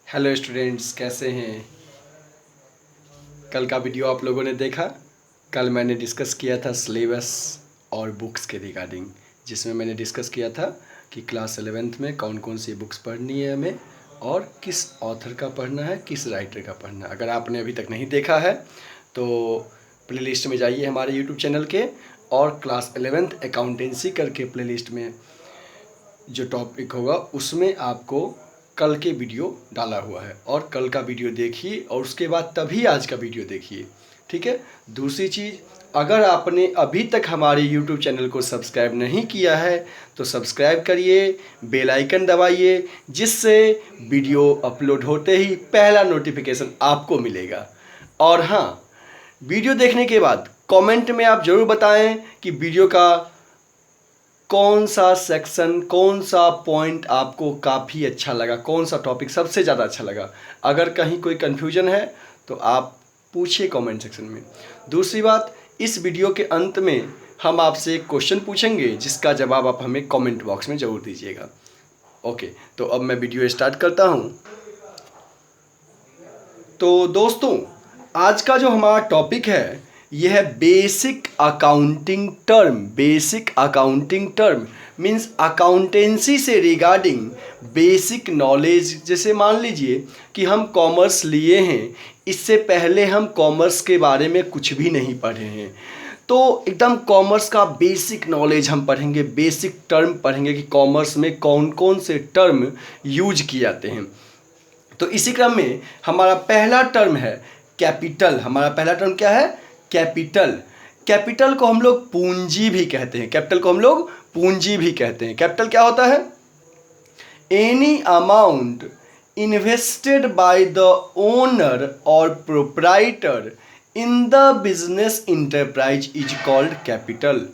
Hello students, कैसे हैं। कल का वीडियो आप लोगों ने देखा। कल मैंने डिस्कस किया था सिलेबस और बुक्स के रिगार्डिंग, जिसमें मैंने डिस्कस किया था कि क्लास 11th में कौन कौन सी बुक्स पढ़नी है हमें और किस ऑथर का पढ़ना है, किस राइटर का पढ़ना है। अगर आपने अभी तक नहीं देखा है तो प्लेलिस्ट में जाइए हमारे यूट्यूब चैनल के, और क्लास 11th अकाउंटेंसी करके प्लेलिस्ट में जो टॉपिक होगा उसमें आपको कल के वीडियो डाला हुआ है, और कल का वीडियो देखिए और उसके बाद तभी आज का वीडियो देखिए, ठीक है। दूसरी चीज़, अगर आपने अभी तक हमारे YouTube चैनल को सब्सक्राइब नहीं किया है तो सब्सक्राइब करिए, बेल आइकन दबाइए, जिससे वीडियो अपलोड होते ही पहला नोटिफिकेशन आपको मिलेगा। और हाँ, वीडियो देखने के बाद कमेंट में आप ज़रूर बताएं कि वीडियो का कौन सा सेक्शन, कौन सा पॉइंट आपको काफ़ी अच्छा लगा, कौन सा टॉपिक सबसे ज़्यादा अच्छा लगा। अगर कहीं कोई कन्फ्यूजन है तो आप पूछिए कमेंट सेक्शन में। दूसरी बात, इस वीडियो के अंत में हम आपसे एक क्वेश्चन पूछेंगे जिसका जवाब आप हमें कमेंट बॉक्स में ज़रूर दीजिएगा। ओके, तो अब मैं वीडियो स्टार्ट करता हूँ। तो दोस्तों, आज का जो हमारा टॉपिक है यह है basic accounting term. Basic accounting term means accountancy से रिगार्डिंग बेसिक नॉलेज। जैसे मान लीजिए कि हम कॉमर्स लिए हैं, इससे पहले हम कॉमर्स के बारे में कुछ भी नहीं पढ़े हैं, तो एकदम कॉमर्स का बेसिक नॉलेज हम पढ़ेंगे, बेसिक टर्म पढ़ेंगे कि कॉमर्स में कौन कौन से टर्म यूज किए जाते हैं। तो इसी क्रम में हमारा पहला टर्म है कैपिटल। हमारा पहला टर्म क्या है? कैपिटल। कैपिटल को हम लोग पूंजी भी कहते हैं। कैपिटल को हम लोग पूंजी भी कहते हैं। कैपिटल क्या होता है? Any amount invested by the owner और proprietor in the business enterprise is called capital.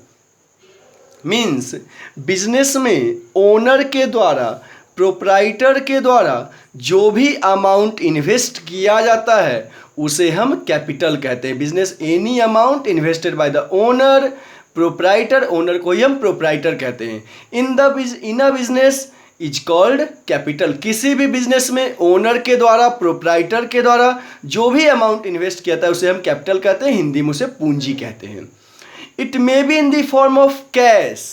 Means business में ओनर के द्वारा, प्रोप्राइटर के द्वारा जो भी अमाउंट इन्वेस्ट किया जाता है उसे हम कैपिटल कहते हैं। Business any amount invested by the owner, proprietor, owner को ही हम प्रोप्राइटर कहते हैं। In a business is called capital. किसी भी बिजनेस में ओनर के द्वारा, प्रोप्राइटर के द्वारा जो भी अमाउंट इन्वेस्ट किया था उसे हम कैपिटल कहते हैं, हिंदी में उसे पूंजी कहते हैं। It may be in the form of cash,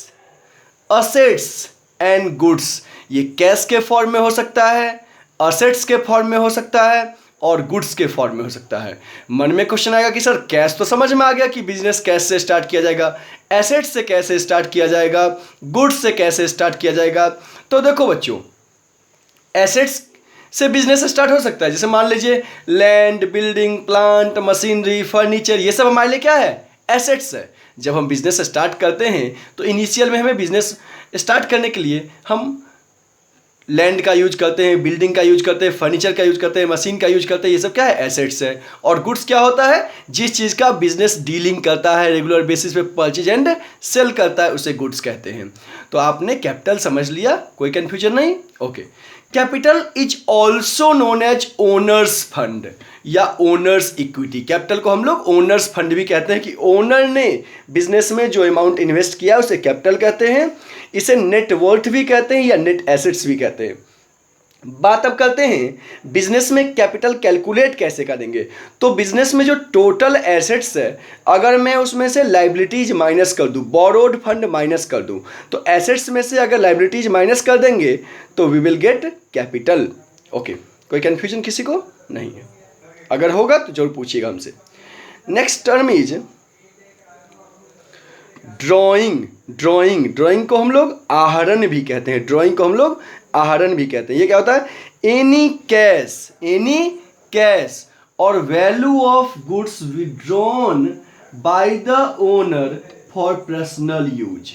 assets and goods. ये कैश के फॉर्म में हो सकता है, असेट्स के फॉर्म में हो सकता है और गुड्स के फॉर्म में हो सकता है। मन में क्वेश्चन आएगा कि सर कैश तो समझ में आ गया कि बिजनेस कैश से स्टार्ट किया जाएगा, एसेट्स से कैसे स्टार्ट किया जाएगा, गुड्स से कैसे स्टार्ट किया जाएगा। तो देखो बच्चों, एसेट्स से बिजनेस स्टार्ट हो सकता है। जैसे मान लीजिए land, building, plant, machinery, furniture, ये सब हमारे लिए क्या है? एसेट्स है। जब हम बिजनेस स्टार्ट करते हैं तो इनिशियल में हमें बिजनेस स्टार्ट करने के लिए हम लैंड का यूज करते हैं, बिल्डिंग का यूज करते हैं, फर्नीचर का यूज करते हैं, मशीन का यूज करते हैं। ये सब क्या है? एसेट्स है। और गुड्स क्या होता है? जिस चीज़ का बिजनेस डीलिंग करता है, रेगुलर बेसिस पे परचेज एंड सेल करता है, उसे गुड्स कहते हैं। तो आपने कैपिटल समझ लिया, कोई कंफ्यूजन नहीं? Okay. Capital is also known as owners fund या ओनर्स इक्विटी। कैपिटल को हम लोग ओनर्स फंड भी कहते हैं कि ओनर ने बिजनेस में जो अमाउंट इन्वेस्ट किया उसे कैपिटल कहते हैं। इसे नेट वर्थ भी कहते हैं या नेट एसेट्स भी कहते हैं। बात अब करते हैं बिजनेस में कैपिटल कैलकुलेट कैसे करेंगे। तो बिजनेस में जो टोटल एसेट्स है, अगर मैं उसमें से लाइबिलिटीज माइनस कर दूं, बोरोड फंड माइनस कर दूं, तो एसेट्स में से अगर लाइबिलिटीज माइनस कर देंगे तो we will get capital. Okay, कोई कंफ्यूजन किसी को नहीं है? अगर होगा तो जरूर पूछिएगा हमसे। Next term is drawing. Drawing को हम लोग आहरण भी कहते हैं। ड्राइंग को हम लोग आहरण भी कहते हैं। ये क्या होता है? Any cash or value of goods withdrawn by the owner for personal use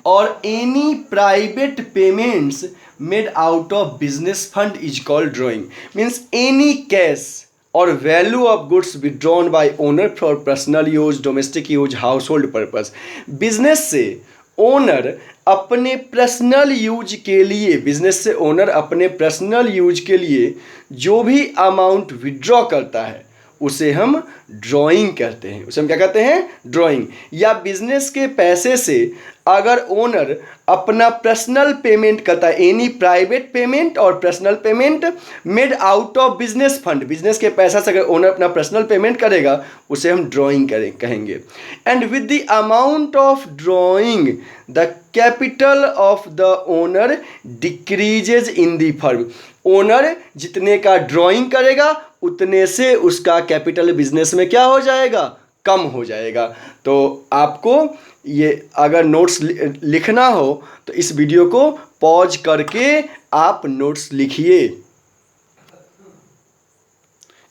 or any private payments made out of business fund is called drawing. Means any cash or value of goods withdrawn by owner for personal use, domestic use, household purpose. Business से owner अपने personal use के लिए, business से owner अपने personal use के लिए जो भी अमाउंट विड्रॉ करता है उसे हम ड्राइंग कहते हैं, उसे हम क्या कहते हैं, ड्राइंग। या बिजनेस के पैसे से अगर ओनर अपना पर्सनल पेमेंट करता है, एनी प्राइवेट पेमेंट और personal payment made out of business fund, business के पैसा से अगर ओनर अपना पर्सनल पेमेंट करेगा उसे हम ड्राइंग कहेंगे। And with the amount of drawing the capital of the owner decreases in the firm, owner जितने का ड्राइंग करेगा उतने से उसका कैपिटल बिजनेस में क्या हो जाएगा, कम हो जाएगा। तो आपको ये अगर नोट्स लिखना हो तो इस वीडियो को पॉज करके आप नोट्स लिखिए।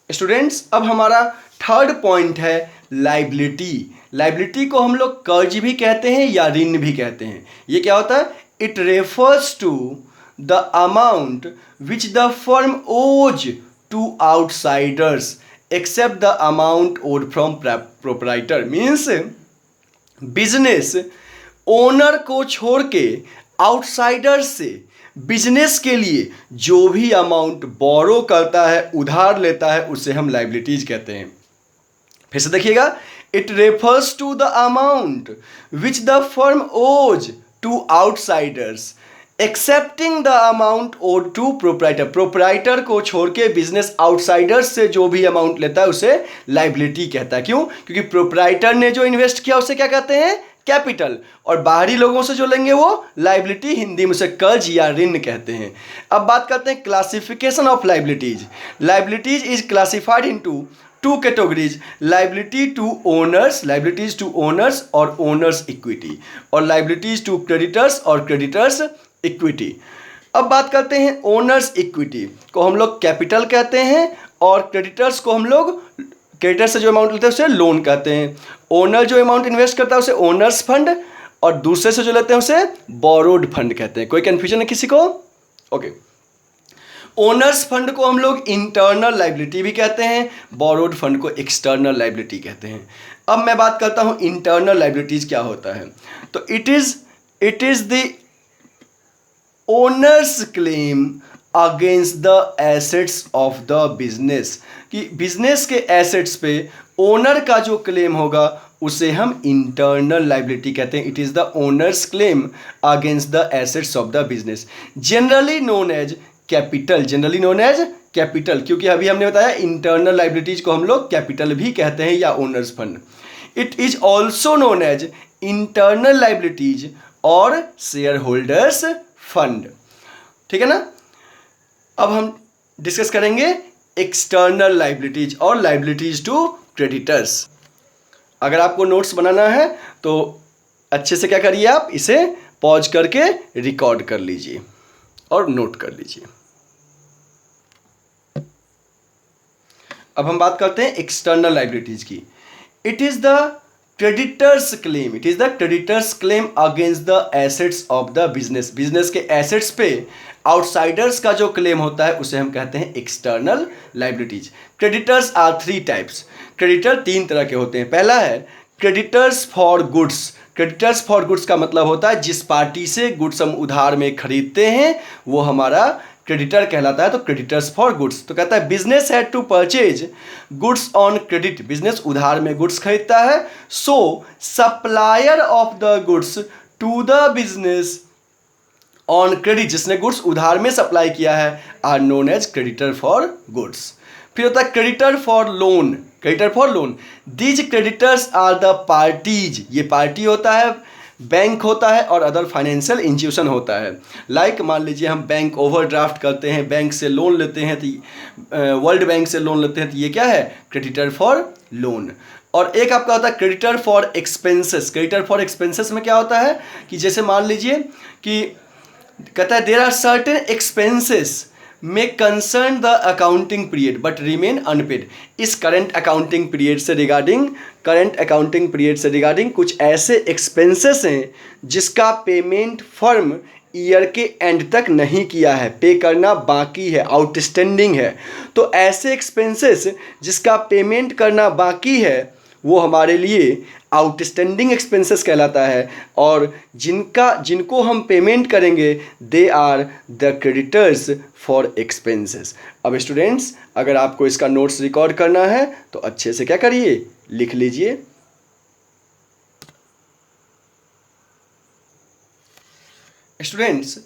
स्टूडेंट्स, अब हमारा थर्ड पॉइंट है लायबिलिटी। लायबिलिटी को हम लोग कर्ज भी कहते हैं या ऋण भी कहते हैं। ये क्या होता है, it refers to the amount which the firm owes to outsiders except the amount owed from proprietor. Means business owner को छोड़ के आउटसाइडर से बिजनेस के लिए जो भी अमाउंट बोरो करता है, उधार लेता है, उसे हम लायबिलिटीज कहते हैं। फिर से देखिएगा, it refers to the amount which the firm owes to outsiders excepting the amount owed to proprietor. Proprietor को छोड़ के बिजनेस आउटसाइडर्स से जो भी अमाउंट लेता है उसे लायबिलिटी कहता है। क्यों? क्योंकि प्रोप्राइटर ने जो इन्वेस्ट किया उसे क्या कहते हैं, कैपिटल, और बाहरी लोगों से जो लेंगे वो लायबिलिटी, हिंदी में उसे कर्ज या ऋण कहते हैं। अब बात करते हैं classification of liabilities. Liabilities is classified into two categories, liability to owners, liabilities to owners और ओनर्स इक्विटी, और लायबिलिटीज टू क्रेडिटर्स और क्रेडिटर्स इक्विटी। अब बात करते हैं ओनर्स इक्विटी को हम लोग कैपिटल कहते हैं और क्रेडिटर्स को हम लोग, क्रेडिटर से जो अमाउंट लेते हैं उसे लोन कहते हैं। ओनर जो अमाउंट इन्वेस्ट करता है उसे ओनर्स फंड और दूसरे से जो लेते हैं उसे बोरोड फंड कहते हैं। कोई कंफ्यूजन है किसी को? ओके। ओनर्स फंड को हम लोग इंटरनल लायबिलिटी भी कहते हैं, बोरोड फंड को एक्सटर्नल लायबिलिटी कहते हैं। अब मैं बात करता हूं इंटरनल लायबिलिटीज क्या होता है। तो it is the owner's claim against the assets of the business, कि बिजनेस के एसेट्स पे ओनर का जो क्लेम होगा उसे हम इंटरनल लायबिलिटी कहते हैं। It is the owner's claim against the assets of the business, generally known as capital, generally known as capital, क्योंकि अभी हमने बताया इंटरनल लायबिलिटीज को हम लोग कैपिटल भी कहते हैं या owner's fund. It is also known as internal liabilities और शेयर होल्डर्स फंड। ठीक है ना? अब हम डिस्कस करेंगे एक्सटर्नल लायबिलिटीज और लायबिलिटीज टू क्रेडिटर्स। अगर आपको नोट्स बनाना है तो अच्छे से क्या करिए, आप इसे पॉज करके रिकॉर्ड कर लीजिए और नोट कर लीजिए। अब हम बात करते हैं एक्सटर्नल लायबिलिटीज की। It is the creditors' claim, it is the creditors' claim against the assets of the business, business के एसेट्स पे आउटसाइडर्स का जो क्लेम होता है उसे हम कहते हैं external liabilities. Creditors are three types, creditor तीन तरह के होते हैं। पहला है creditors for goods. Creditors for goods का मतलब होता है जिस पार्टी से गुड्स हम उधार में खरीदते हैं वो हमारा क्रेडिटर कहलाता है। तो क्रेडिटर्स फॉर गुड्स, तो कहता है business had to purchase goods on credit, business उधार में गुड्स खरीदता है। So supplier of the goods to the business on credit, जिसने गुड्स उधार में सप्लाई किया है, are known as creditor for goods. फिर होता है creditor for loan, creditor for loan, these creditors are the parties, ये पार्टी होता है, बैंक होता है और अदर फाइनेंशियल इंस्टीट्यूशन होता है। लाइक मान लीजिए हम बैंक ओवरड्राफ्ट करते हैं, बैंक से लोन लेते हैं, तो वर्ल्ड बैंक से लोन लेते हैं, तो ये क्या है, क्रेडिटर फॉर लोन। और एक आपका होता है creditor for expenses. Creditor for expenses में क्या होता है कि जैसे मान लीजिए कि कहता है there are certain expenses may concern the accounting period but remain unpaid। इस करंट अकाउंटिंग पीरियड से रिगार्डिंग कुछ ऐसे एक्सपेंसेस हैं जिसका पेमेंट फर्म ईयर के एंड तक नहीं किया है, पे करना बाकी है, आउटस्टैंडिंग है। तो ऐसे एक्सपेंसेस जिसका पेमेंट करना बाकी है वो हमारे लिए आउटस्टैंडिंग एक्सपेंसेस कहलाता है, और जिनको हम पेमेंट करेंगे they are the creditors for expenses. अब स्टूडेंट्स, अगर आपको इसका नोट्स रिकॉर्ड करना है तो अच्छे से क्या करिए, लिख लीजिए। स्टूडेंट्स,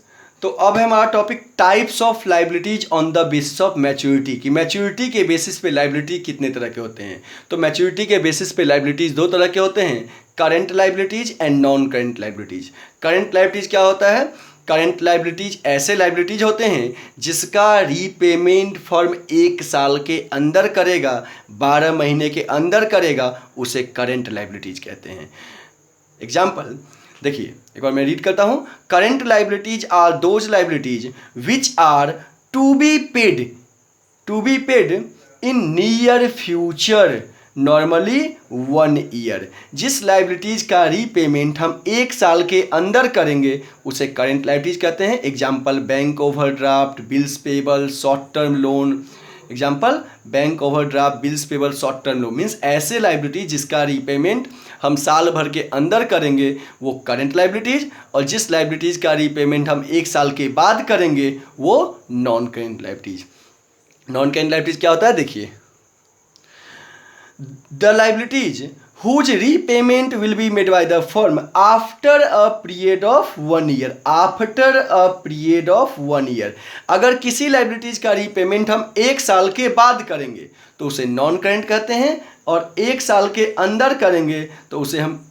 तो अब है हमारा topic types of liabilities on the basis of maturity, कि मैच्योरिटी के बेसिस पे लाइबिलिटी कितने तरह के होते हैं। तो मैच्योरिटी के बेसिस पे लाइबिलिटीज दो तरह के होते हैं, current liabilities and non current liabilities. Current liabilities क्या होता है? करंट लाइबिलिटीज ऐसे लाइबिलिटीज होते हैं जिसका रीपेमेंट फर्म 1 साल के अंदर करेगा, 12 महीने के अंदर करेगा, उसे करंट लाइबिलिटीज कहते हैं। एग्जाम्पल देखिए, एक बार मैं रीड करता हूं। Current liabilities are those liabilities which are to be paid in near future, normally 1 year. जिस लाइबिलिटीज का रीपेमेंट हम 1 साल के अंदर करेंगे उसे करंट लाइबिलिटीज कहते हैं। Example bank overdraft, bills payable, short term loan. Example bank overdraft, bills payable, short term loan means ऐसे लाइबिलिटीज जिसका रीपेमेंट हम साल भर के अंदर करेंगे वो करंट लाइबिलिटीज, और जिस लाइबिलिटीज का रीपेमेंट हम 1 साल के बाद करेंगे वो non current liabilities. Non current liabilities क्या होता है? देखिए, the liabilities whose repayment will be made by the firm after a period of 1 year, after a period of 1 year। अगर किसी लाइबिलिटीज का रीपेमेंट हम 1 साल के बाद करेंगे तो उसे नॉन करंट कहते हैं, और 1 साल के अंदर करेंगे तो उसे हम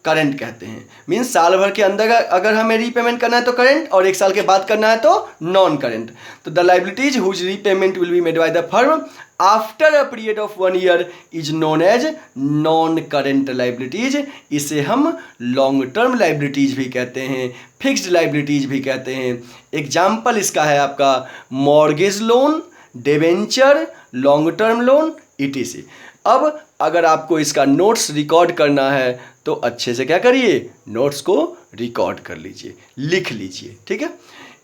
करंट कहते हैं। मीन्स साल भर के अंदर अगर हमें रीपेमेंट करना है तो करंट, और 1 साल के बाद करना है तो नॉन करंट। तो the liabilities whose repayment will be made by the firm after a period of 1 year is known as non current liabilities. इसे हम लॉन्ग टर्म लाइबिलिटीज भी कहते हैं, फिक्स्ड लाइबिलिटीज भी कहते हैं। एग्जाम्पल इसका है आपका mortgage loan, debenture, long term loan, etc। अब अगर आपको इसका नोट्स रिकॉर्ड करना है तो अच्छे से क्या करिए, नोट्स को रिकॉर्ड कर लीजिए, लिख लीजिए। ठीक है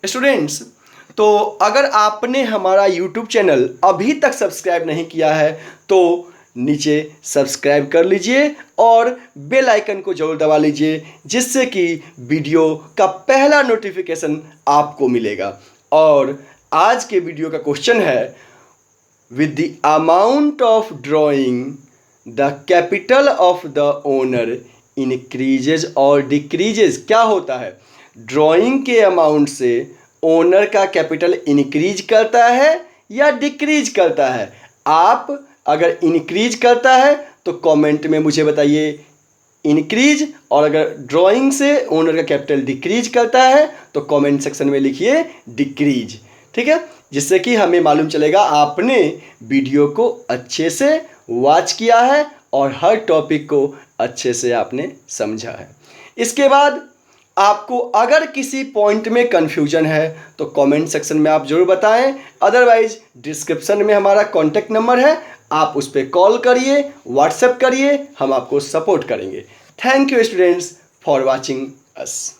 स्टूडेंट्स, तो अगर आपने हमारा यूट्यूब चैनल अभी तक सब्सक्राइब नहीं किया है तो नीचे सब्सक्राइब कर लीजिए और बेल आइकन को जरूर दबा लीजिए, जिससे कि वीडियो का पहला नोटिफिकेशन आपको मिलेगा। और आज के वीडियो का क्वेश्चन है, with the amount of drawing the capital of the owner increases or decreases। क्या होता है? ड्राइंग के अमाउंट से ओनर का कैपिटल इंक्रीज करता है या डिक्रीज करता है? आप अगर इंक्रीज करता है तो कमेंट में मुझे बताइए इंक्रीज, और अगर ड्राइंग से ओनर का कैपिटल डिक्रीज करता है तो कमेंट सेक्शन में लिखिए डिक्रीज। ठीक है, जिससे कि हमें मालूम चलेगा आपने वीडियो को अच्छे से वॉच किया है और हर टॉपिक को अच्छे से आपने समझा है। इसके बाद आपको अगर किसी पॉइंट में कन्फ्यूजन है तो कमेंट सेक्शन में आप जरूर बताएं, अदरवाइज डिस्क्रिप्शन में हमारा कॉन्टैक्ट नंबर है, आप उस पर कॉल करिए, व्हाट्सएप करिए, हम आपको सपोर्ट करेंगे। Thank you students for watching us.